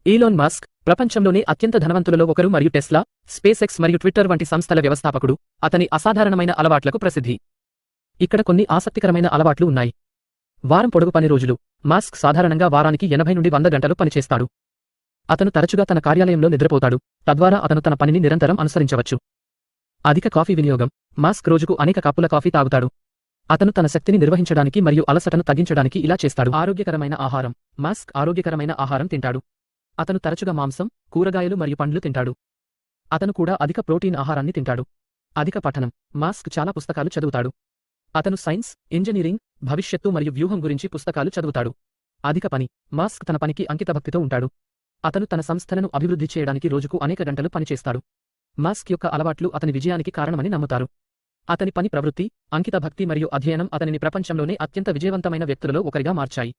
Elon Musk ప్రపంచంలోనే అత్యంత ధనవంతులలో ఒకరు మరియు టెస్లా, స్పేస్ ఎక్స్ మరియు ట్విట్టర్ వంటి సంస్థల వ్యవస్థాపకుడు. అతని అసాధారణమైన అలవాట్లకు ప్రసిద్ధి. ఇక్కడ కొన్ని ఆసక్తికరమైన అలవాట్లు ఉన్నాయి. వారం పొడవు పని రోజులు. మస్క్ సాధారణంగా వారానికి 80 నుండి 100 గంటలు పనిచేస్తాడు. అతను తరచుగా తన కార్యాలయంలో నిద్రపోతాడు, తద్వారా అతను తన పనిని నిరంతరం అనుసరించవచ్చు. అధిక కాఫీ వినియోగం. మస్క్ రోజుకు అనేక కప్పుల కాఫీ తాగుతాడు. అతను తన శక్తిని నిర్వహించడానికి మరియు అలసటను తగ్గించడానికి ఇలా చేస్తాడు. ఆరోగ్యకరమైన ఆహారం. మస్క్ ఆరోగ్యకరమైన ఆహారం తింటాడు. అతను తరచుగా మాంసం, కూరగాయలు మరియు పండ్లు తింటాడు. అతను కూడా అధిక ప్రోటీన్ ఆహారాన్ని తింటాడు. అధిక పఠనం. మస్క్ చాలా పుస్తకాలు చదువుతాడు. అతను సైన్స్, ఇంజనీరింగ్, భవిష్యత్తు మరియు వ్యూహం గురించి పుస్తకాలు చదువుతాడు. అధిక పని. మస్క్ తన పనికి అంకితభక్తితో ఉంటాడు. అతను తన సంస్థలను అభివృద్ధి చేయడానికి రోజుకు అనేక గంటలు పనిచేస్తాడు. మస్క్ యొక్క అలవాట్లు అతని విజయానికి కారణమని నమ్ముతారు. అతని పని ప్రవృత్తి, అంకితభక్తి మరియు అధ్యయనం అతనిని ప్రపంచంలోనే అత్యంత విజయవంతమైన వ్యక్తులలో ఒకరిగా మార్చాయి.